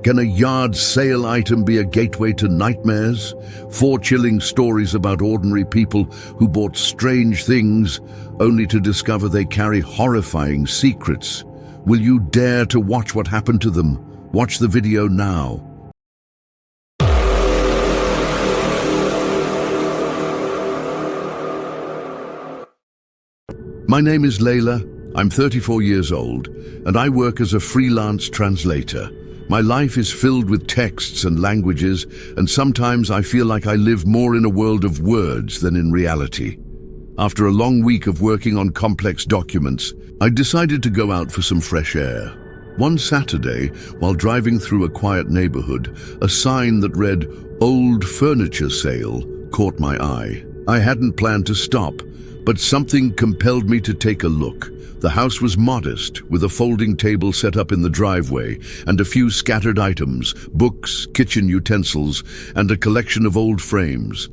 Can a yard sale item be a gateway to nightmares? 4 chilling stories about ordinary people who bought strange things only to discover they carry horrifying secrets. Will you dare to watch what happened to them? Watch the video now. My name is Layla. I'm 34 years old, and I work as a freelance translator. My life is filled with texts and languages, and sometimes I feel like I live more in a world of words than in reality. After a long week of working on complex documents, I decided to go out for some fresh air. One Saturday, while driving through a quiet neighborhood, a sign that read "Old Furniture Sale" caught my eye. I hadn't planned to stop, but something compelled me to take a look. The house was modest, with a folding table set up in the driveway and a few scattered items, books, kitchen utensils, and a collection of old frames.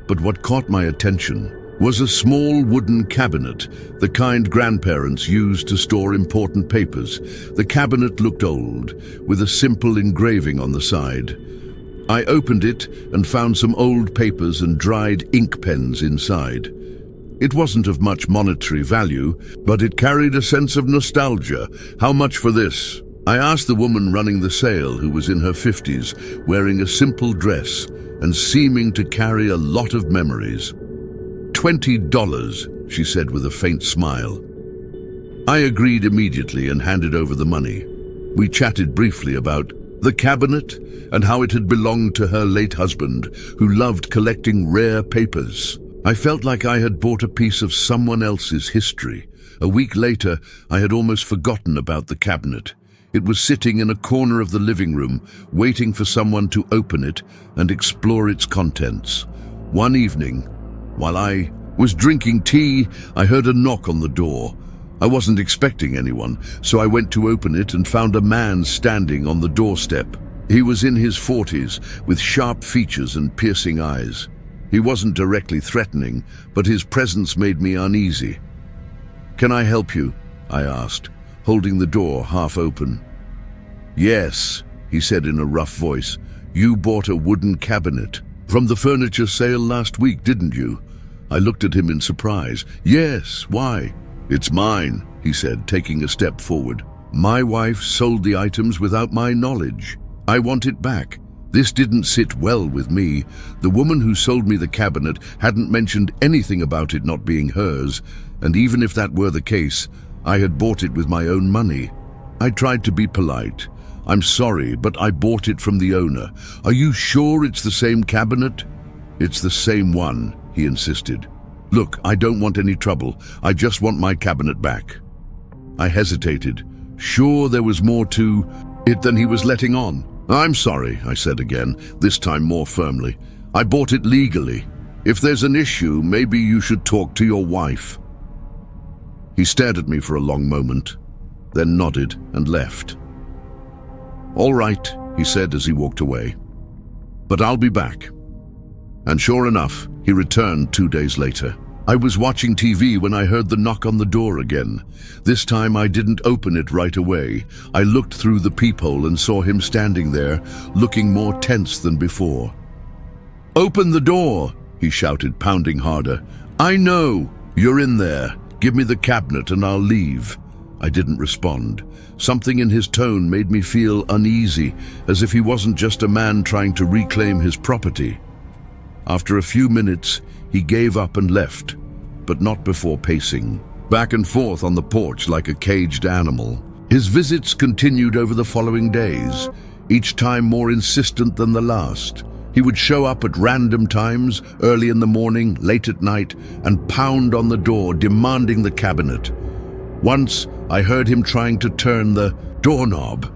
But what caught my attention was a small wooden cabinet, the kind grandparents used to store important papers. The cabinet looked old, with a simple engraving on the side. I opened it and found some old papers and dried ink pens inside. It wasn't of much monetary value, but it carried a sense of nostalgia. "How much for this?" I asked the woman running the sale, who was in her 50s, wearing a simple dress and seeming to carry a lot of memories. $20, she said with a faint smile. I agreed immediately and handed over the money. We chatted briefly about the cabinet and how it had belonged to her late husband, who loved collecting rare papers. I felt like I had bought a piece of someone else's history. A week later, I had almost forgotten about the cabinet. It was sitting in a corner of the living room, waiting for someone to open it and explore its contents. One evening, while I was drinking tea, I heard a knock on the door. I wasn't expecting anyone, so I went to open it and found a man standing on the doorstep. He was in his 40s, with sharp features and piercing eyes. He wasn't directly threatening, but his presence made me uneasy. "Can I help you?" I asked, holding the door half open. "Yes," he said in a rough voice. "You bought a wooden cabinet from the furniture sale last week, didn't you?" I looked at him in surprise. "Yes, why?" "It's mine," he said, taking a step forward. "My wife sold the items without my knowledge. I want it back. This didn't sit well with me. The woman who sold me the cabinet hadn't mentioned anything about it not being hers, and even if that were the case, I had bought it with my own money. I tried to be polite. "I'm sorry, but I bought it from the owner." "Are you sure it's the same cabinet?" "It's the same one," he insisted. "Look, I don't want any trouble. I just want my cabinet back." I hesitated, sure there was more to it than he was letting on. "I'm sorry," I said again, this time more firmly. "I bought it legally. If there's an issue, maybe you should talk to your wife." He stared at me for a long moment, then nodded and left. "All right," he said as he walked away. "But I'll be back." And sure enough, he returned 2 days later. I was watching TV when I heard the knock on the door again. This time I didn't open it right away. I looked through the peephole and saw him standing there, looking more tense than before. "Open the door," he shouted, pounding harder. "I know. You're in there. Give me the cabinet and I'll leave." I didn't respond. Something in his tone made me feel uneasy, as if he wasn't just a man trying to reclaim his property. After a few minutes, he gave up and left, but not before pacing back and forth on the porch like a caged animal. His visits continued over the following days, each time more insistent than the last. He would show up at random times, early in the morning, late at night, and pound on the door, demanding the cabinet. Once, I heard him trying to turn the doorknob,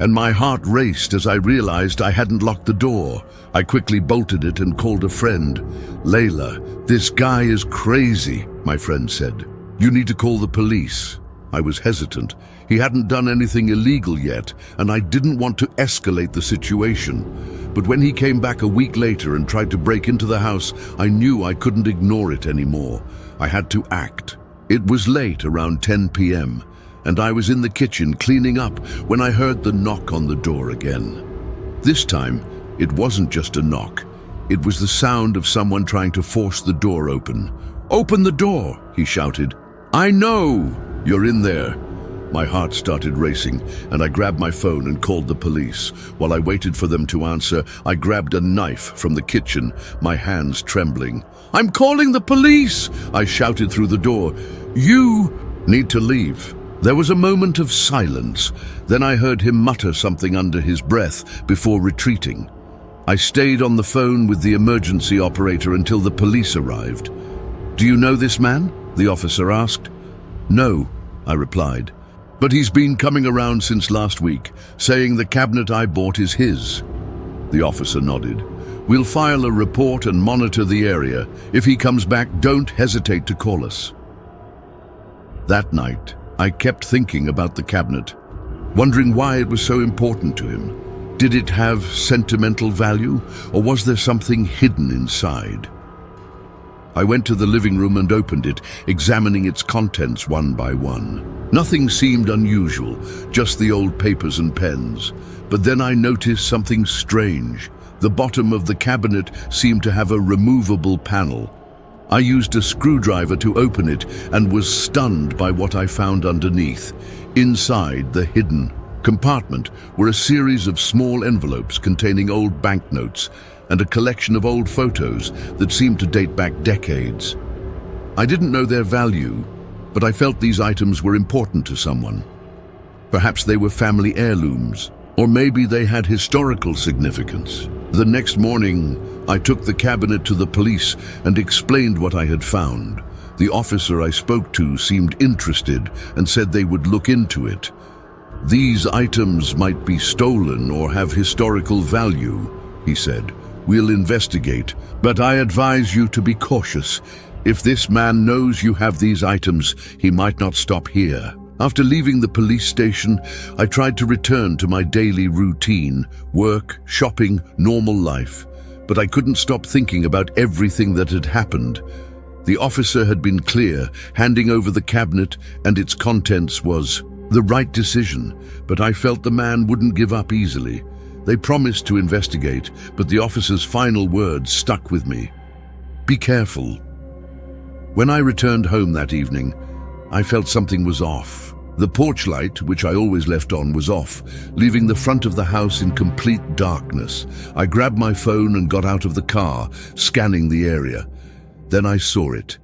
and my heart raced as I realized I hadn't locked the door. I quickly bolted it and called a friend. "Layla, this guy is crazy," my friend said. "You need to call the police." I was hesitant. He hadn't done anything illegal yet, and I didn't want to escalate the situation. But when he came back a week later and tried to break into the house, I knew I couldn't ignore it anymore. I had to act. It was late, around 10 p.m. and I was in the kitchen cleaning up when I heard the knock on the door again. This time, it wasn't just a knock. It was the sound of someone trying to force the door open. "Open the door!" he shouted. "I know! You're in there." My heart started racing, and I grabbed my phone and called the police. While I waited for them to answer, I grabbed a knife from the kitchen, my hands trembling. "I'm calling the police!" I shouted through the door. "You need to leave." There was a moment of silence. Then I heard him mutter something under his breath before retreating. I stayed on the phone with the emergency operator until the police arrived. "Do you know this man?" the officer asked. "No," I replied. "But he's been coming around since last week, saying the cabinet I bought is his." The officer nodded. "We'll file a report and monitor the area. If he comes back, don't hesitate to call us." That night, I kept thinking about the cabinet, wondering why it was so important to him. Did it have sentimental value, or was there something hidden inside? I went to the living room and opened it, examining its contents one by one. Nothing seemed unusual, just the old papers and pens. But then I noticed something strange. The bottom of the cabinet seemed to have a removable panel. I used a screwdriver to open it and was stunned by what I found underneath. Inside the hidden compartment were a series of small envelopes containing old banknotes and a collection of old photos that seemed to date back decades. I didn't know their value, but I felt these items were important to someone. Perhaps they were family heirlooms, or maybe they had historical significance. The next morning, I took the cabinet to the police and explained what I had found. The officer I spoke to seemed interested and said they would look into it. "These items might be stolen or have historical value," he said. "We'll investigate, but I advise you to be cautious. If this man knows you have these items, he might not stop here." After leaving the police station, I tried to return to my daily routine, work, shopping, normal life. But I couldn't stop thinking about everything that had happened. The officer had been clear. Handing over the cabinet and its contents was the right decision, but I felt the man wouldn't give up easily. They promised to investigate, but the officer's final words stuck with me. "Be careful." When I returned home that evening, I felt something was off. The porch light, which I always left on, was off, leaving the front of the house in complete darkness. I grabbed my phone and got out of the car, scanning the area. Then I saw it.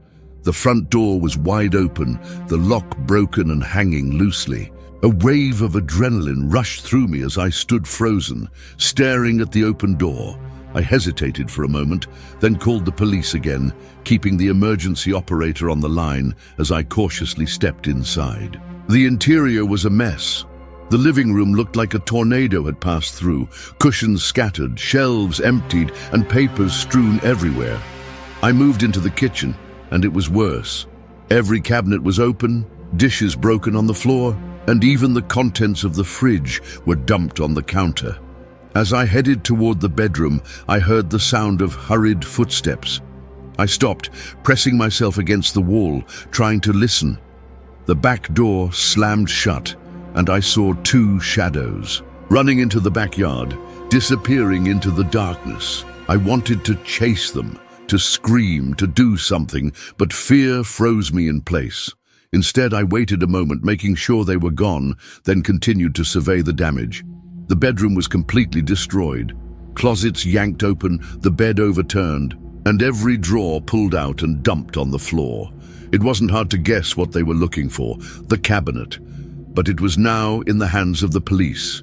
The front door was wide open, the lock broken and hanging loosely. A wave of adrenaline rushed through me as I stood frozen, staring at the open door. I hesitated for a moment, then called the police again, keeping the emergency operator on the line as I cautiously stepped inside. The interior was a mess. The living room looked like a tornado had passed through, cushions scattered, shelves emptied, and papers strewn everywhere. I moved into the kitchen, and it was worse. Every cabinet was open, dishes broken on the floor, and even the contents of the fridge were dumped on the counter. As I headed toward the bedroom, I heard the sound of hurried footsteps. I stopped, pressing myself against the wall, trying to listen. The back door slammed shut, and I saw two shadows, running into the backyard, disappearing into the darkness. I wanted to chase them, to scream, to do something, but fear froze me in place. Instead, I waited a moment, making sure they were gone, then continued to survey the damage. The bedroom was completely destroyed. Closets yanked open, the bed overturned, and every drawer pulled out and dumped on the floor. It wasn't hard to guess what they were looking for, the cabinet. But it was now in the hands of the police.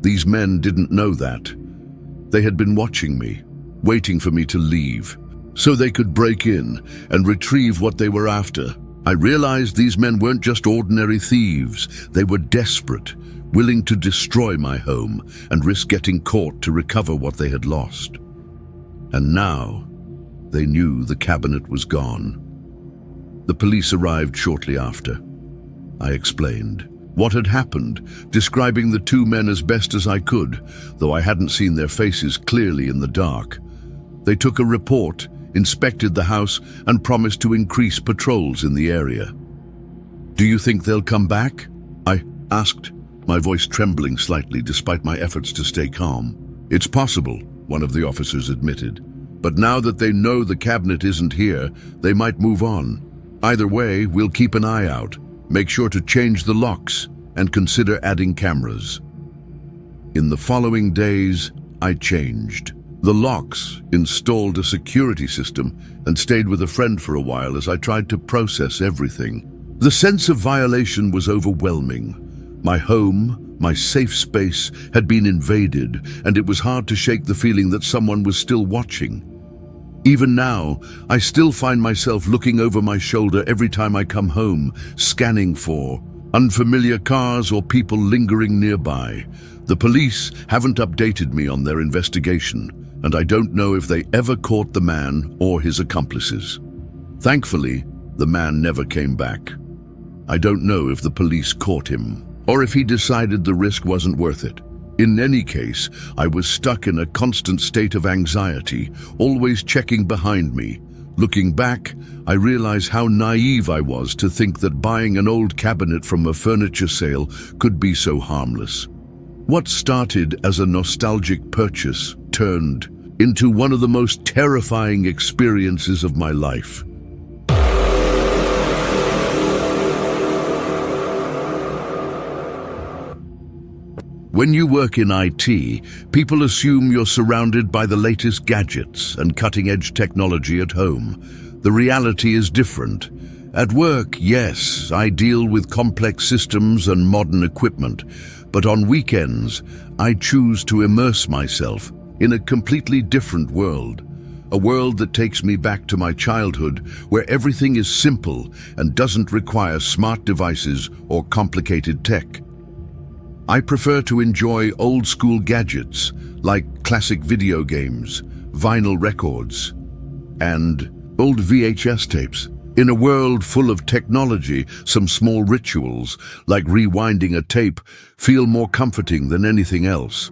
These men didn't know that. They had been watching me, waiting for me to leave, so they could break in and retrieve what they were after. I realized these men weren't just ordinary thieves. They were desperate, willing to destroy my home and risk getting caught to recover what they had lost. And now, they knew the cabinet was gone. The police arrived shortly after. I explained what had happened, describing the two men as best as I could, though I hadn't seen their faces clearly in the dark. They took a report, inspected the house, and promised to increase patrols in the area. "Do you think they'll come back?" asked, my voice trembling slightly despite my efforts to stay calm. It's possible, one of the officers admitted. But now that they know the cabinet isn't here, they might move on. Either way, we'll keep an eye out. Make sure to change the locks and consider adding cameras. In the following days, I changed. The locks, installed a security system, and stayed with a friend for a while as I tried to process everything. The sense of violation was overwhelming. My home, my safe space, had been invaded, and it was hard to shake the feeling that someone was still watching. Even now, I still find myself looking over my shoulder every time I come home, scanning for unfamiliar cars or people lingering nearby. The police haven't updated me on their investigation, and I don't know if they ever caught the man or his accomplices. Thankfully, the man never came back. I don't know if the police caught him, or if he decided the risk wasn't worth it. In any case, I was stuck in a constant state of anxiety, always checking behind me. Looking back, I realize how naive I was to think that buying an old cabinet from a furniture sale could be so harmless. What started as a nostalgic purchase turned into one of the most terrifying experiences of my life. When you work in IT, people assume you're surrounded by the latest gadgets and cutting-edge technology at home. The reality is different. At work, yes, I deal with complex systems and modern equipment, but on weekends, I choose to immerse myself in a completely different world. A world that takes me back to my childhood, where everything is simple and doesn't require smart devices or complicated tech. I prefer to enjoy old-school gadgets like classic video games, vinyl records, and old VHS tapes. In a world full of technology, some small rituals, like rewinding a tape, feel more comforting than anything else.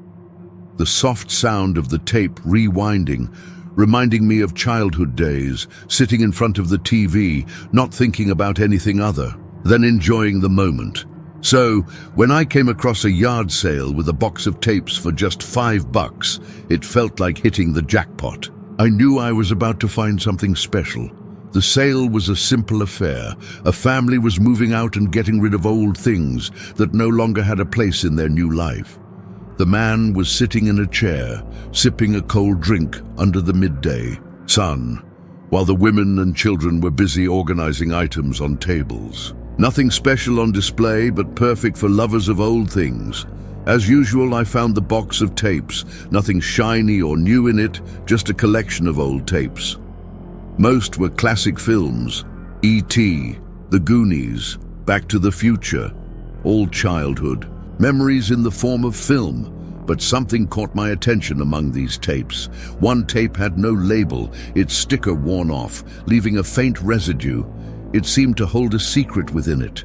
The soft sound of the tape rewinding, reminding me of childhood days, sitting in front of the TV, not thinking about anything other than enjoying the moment. So, when I came across a yard sale with a box of tapes for just $5, it felt like hitting the jackpot. I knew I was about to find something special. The sale was a simple affair. A family was moving out and getting rid of old things that no longer had a place in their new life. The man was sitting in a chair, sipping a cold drink under the midday sun, while the women and children were busy organizing items on tables. Nothing special on display, but perfect for lovers of old things. As usual, I found the box of tapes, nothing shiny or new in it, just a collection of old tapes. Most were classic films, E.T., The Goonies, Back to the Future, all childhood, memories in the form of film. But something caught my attention among these tapes. One tape had no label, its sticker worn off, leaving a faint residue. It seemed to hold a secret within it.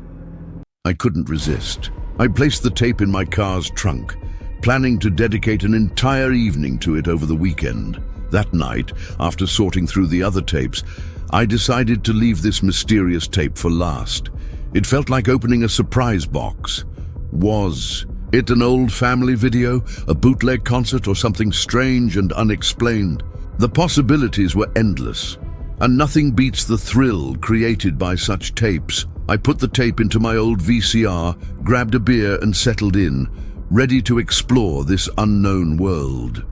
I couldn't resist. I placed the tape in my car's trunk, planning to dedicate an entire evening to it over the weekend. That night, after sorting through the other tapes, I decided to leave this mysterious tape for last. It felt like opening a surprise box. Was it an old family video, a bootleg concert, or something strange and unexplained? The possibilities were endless. And nothing beats the thrill created by such tapes. I put the tape into my old VCR, grabbed a beer and settled in, ready to explore this unknown world.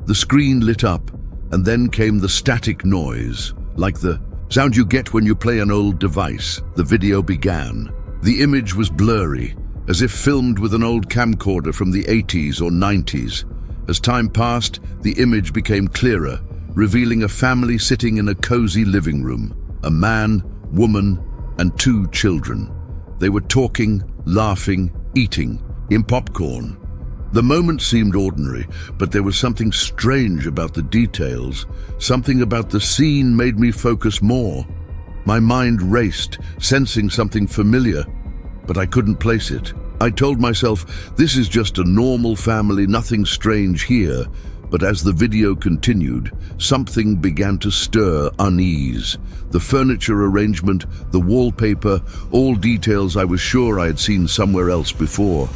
The screen lit up, and then came the static noise, like the sound you get when you play an old device. The video began. The image was blurry, as if filmed with an old camcorder from the 80s or 90s. As time passed, the image became clearer, revealing a family sitting in a cozy living room. A man, woman, and 2 children. They were talking, laughing, eating popcorn. The moment seemed ordinary, but there was something strange about the details. Something about the scene made me focus more. My mind raced, sensing something familiar, but I couldn't place it. I told myself, this is just a normal family, nothing strange here. But as the video continued, something began to stir unease. The furniture arrangement, the wallpaper, all details I was sure I had seen somewhere else before.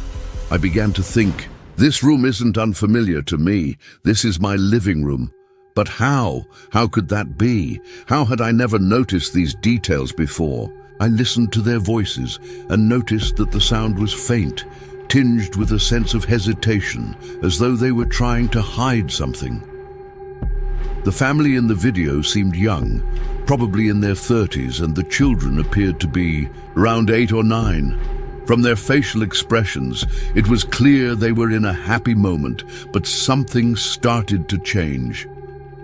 I began to think, this room isn't unfamiliar to me. This is my living room. But how? How could that be? How had I never noticed these details before? I listened to their voices and noticed that the sound was faint, tinged with a sense of hesitation, as though they were trying to hide something. The family in the video seemed young, probably in their 30s, and the children appeared to be around 8 or 9. From their facial expressions, it was clear they were in a happy moment, but something started to change.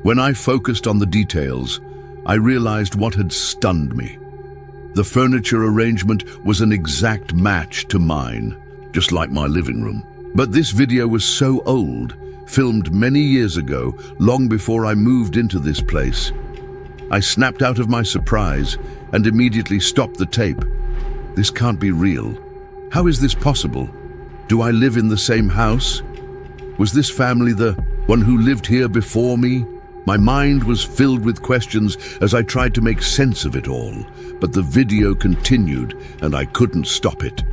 When I focused on the details, I realized what had stunned me. The furniture arrangement was an exact match to mine, just like my living room. But this video was so old, filmed many years ago, long before I moved into this place. I snapped out of my surprise and immediately stopped the tape. This can't be real. How is this possible? Do I live in the same house? Was this family the one who lived here before me? My mind was filled with questions as I tried to make sense of it all, but the video continued and I couldn't stop it.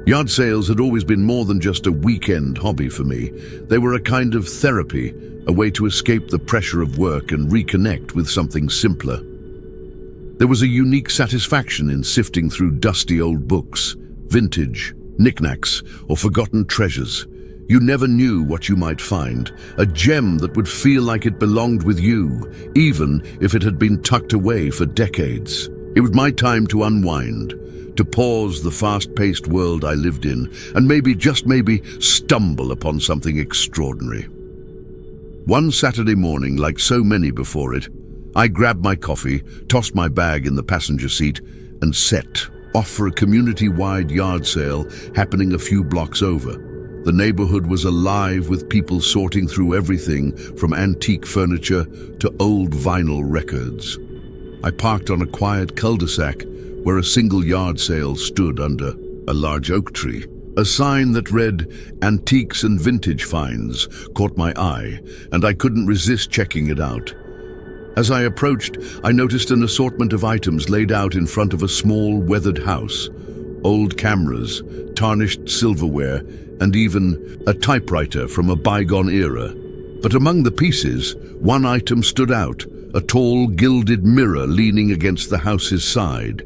Yard sales had always been more than just a weekend hobby for me. They were a kind of therapy, a way to escape the pressure of work and reconnect with something simpler. There was a unique satisfaction in sifting through dusty old books, vintage, knickknacks, or forgotten treasures. You never knew what you might find, a gem that would feel like it belonged with you, even if it had been tucked away for decades. It was my time to unwind, to pause the fast-paced world I lived in, and maybe, just maybe, stumble upon something extraordinary. One Saturday morning, like so many before it, I grabbed my coffee, tossed my bag in the passenger seat, and set off for a community-wide yard sale happening a few blocks over. The neighborhood was alive with people sorting through everything from antique furniture to old vinyl records. I parked on a quiet cul-de-sac where a single yard sale stood under a large oak tree. A sign that read, "Antiques and Vintage Finds," caught my eye, and I couldn't resist checking it out. As I approached, I noticed an assortment of items laid out in front of a small, weathered house. Old cameras, tarnished silverware, and even a typewriter from a bygone era. But among the pieces, one item stood out, a tall, gilded mirror leaning against the house's side.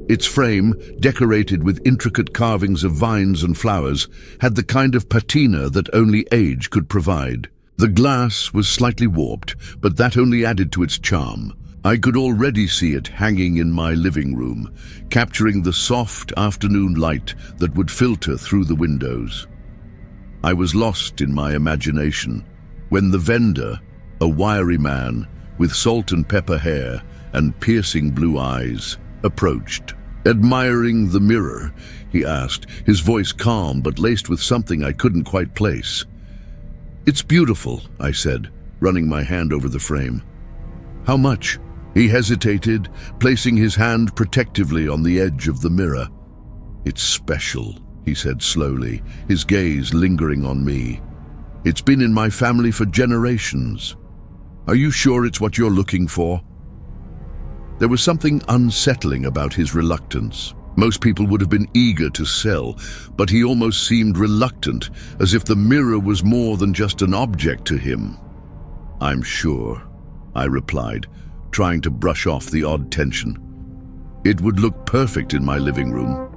Its frame, decorated with intricate carvings of vines and flowers, had the kind of patina that only age could provide. The glass was slightly warped, but that only added to its charm. I could already see it hanging in my living room, capturing the soft afternoon light that would filter through the windows. I was lost in my imagination when the vendor, a wiry man with salt and pepper hair and piercing blue eyes, approached. Admiring the mirror, he asked, his voice calm but laced with something I couldn't quite place. "It's beautiful," I said, running my hand over the frame. "How much?" He hesitated, placing his hand protectively on the edge of the mirror. "It's special," he said slowly, his gaze lingering on me. "It's been in my family for generations. Are you sure it's what you're looking for?" There was something unsettling about his reluctance. Most people would have been eager to sell, but he almost seemed reluctant, as if the mirror was more than just an object to him. "I'm sure," I replied, trying to brush off the odd tension. "It would look perfect in my living room."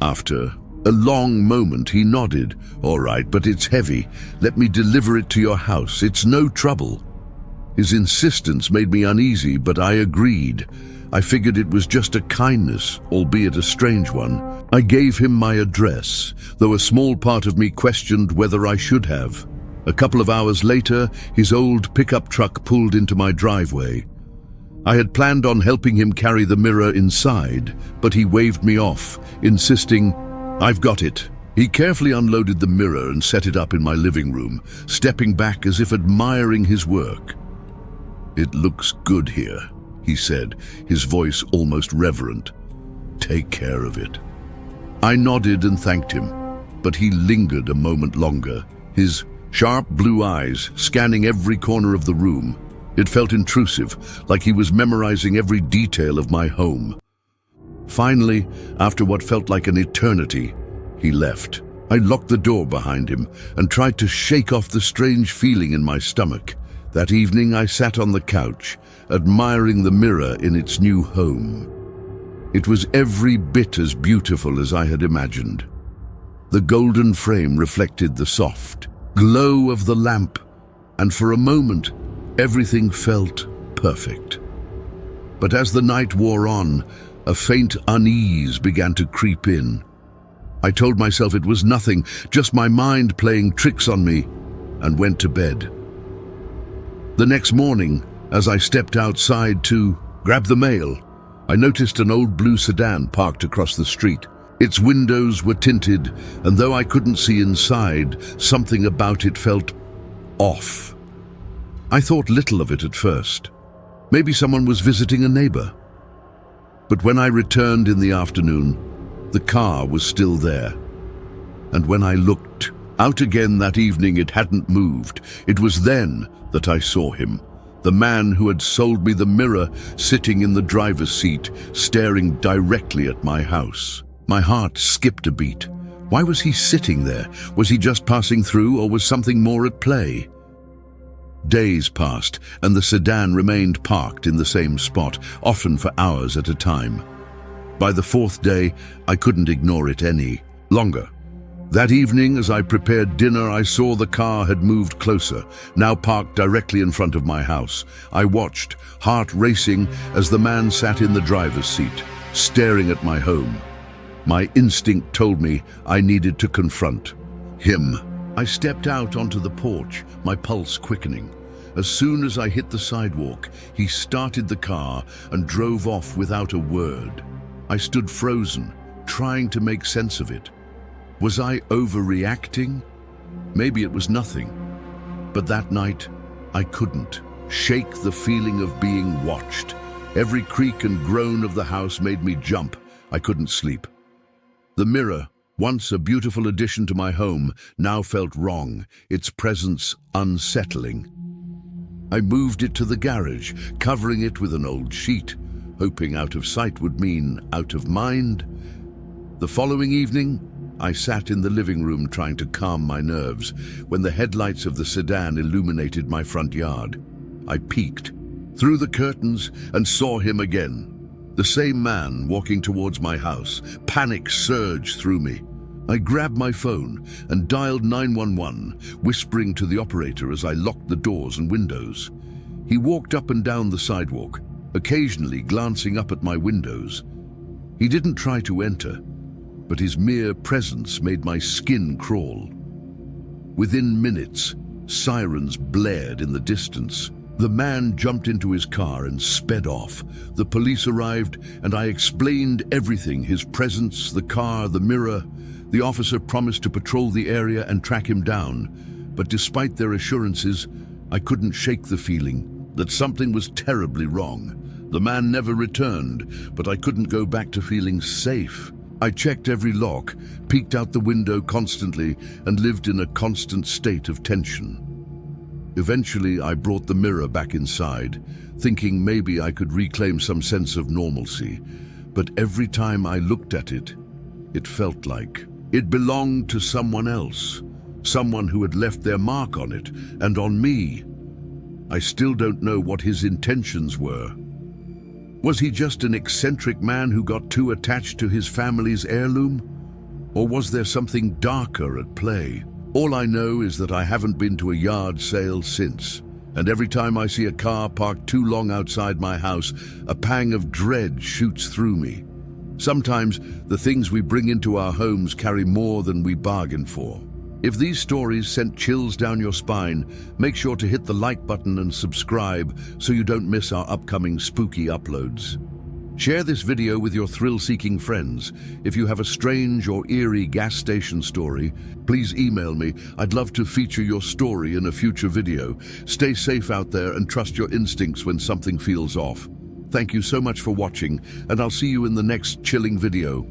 After a long moment, he nodded. "All right, but it's heavy. Let me deliver it to your house. It's no trouble." His insistence made me uneasy, but I agreed. I figured it was just a kindness, albeit a strange one. I gave him my address, though a small part of me questioned whether I should have. A couple of hours later, his old pickup truck pulled into my driveway. I had planned on helping him carry the mirror inside, but he waved me off, insisting, "I've got it." He carefully unloaded the mirror and set it up in my living room, stepping back as if admiring his work. "It looks good here," he said, his voice almost reverent. take care of it." I nodded and thanked him, but he lingered a moment longer, his sharp blue eyes scanning every corner of the room. It felt intrusive, like he was memorizing every detail of my home. Finally, after what felt like an eternity, he left. I locked the door behind him and tried to shake off the strange feeling in my stomach. That evening I sat on the couch, admiring the mirror in its new home. It was every bit as beautiful as I had imagined. The golden frame reflected the soft glow of the lamp, and for a moment, everything felt perfect. But as the night wore on, a faint unease began to creep in. I told myself it was nothing, just my mind playing tricks on me, and went to bed. The next morning, as I stepped outside to grab the mail, I noticed an old blue sedan parked across the street. Its windows were tinted, and though I couldn't see inside, something about it felt off. I thought little of it at first. Maybe someone was visiting a neighbor. But when I returned in the afternoon, the car was still there. And when I looked out again that evening, it hadn't moved. It was then that I saw him, the man who had sold me the mirror, sitting in the driver's seat, staring directly at my house. My heart skipped a beat. Why was he sitting there? Was he just passing through, or was something more at play? Days passed, and the sedan remained parked in the same spot, often for hours at a time. By the fourth day, I couldn't ignore it any longer. That evening, as I prepared dinner, I saw the car had moved closer, now parked directly in front of my house. I watched, heart racing, as the man sat in the driver's seat, staring at my home. My instinct told me I needed to confront him. I stepped out onto the porch, my pulse quickening. As soon as I hit the sidewalk, he started the car and drove off without a word. I stood frozen, trying to make sense of it. Was I overreacting? Maybe it was nothing. But that night, I couldn't shake the feeling of being watched. Every creak and groan of the house made me jump. I couldn't sleep. The mirror, once a beautiful addition to my home, now felt wrong, its presence unsettling. I moved it to the garage, covering it with an old sheet, hoping out of sight would mean out of mind. The following evening, I sat in the living room trying to calm my nerves when the headlights of the sedan illuminated my front yard. I peeked through the curtains and saw him again. The same man walking towards my house. Panic surged through me. I grabbed my phone and dialed 911, whispering to the operator as I locked the doors and windows. He walked up and down the sidewalk, occasionally glancing up at my windows. He didn't try to enter, but his mere presence made my skin crawl. Within minutes, sirens blared in the distance. The man jumped into his car and sped off. The police arrived, and I explained everything: his presence, the car, the mirror. The officer promised to patrol the area and track him down, but despite their assurances, I couldn't shake the feeling that something was terribly wrong. The man never returned, but I couldn't go back to feeling safe. I checked every lock, peeked out the window constantly, and lived in a constant state of tension. Eventually, I brought the mirror back inside, thinking maybe I could reclaim some sense of normalcy. But every time I looked at it, it felt like it belonged to someone else, someone who had left their mark on it and on me. I still don't know what his intentions were. Was he just an eccentric man who got too attached to his family's heirloom? Or was there something darker at play? All I know is that I haven't been to a yard sale since, and every time I see a car parked too long outside my house, a pang of dread shoots through me. Sometimes the things we bring into our homes carry more than we bargain for. If these stories sent chills down your spine, make sure to hit the like button and subscribe so you don't miss our upcoming spooky uploads. Share this video with your thrill-seeking friends. If you have a strange or eerie gas station story, please email me. I'd love to feature your story in a future video. Stay safe out there and trust your instincts when something feels off. Thank you so much for watching, and I'll see you in the next chilling video.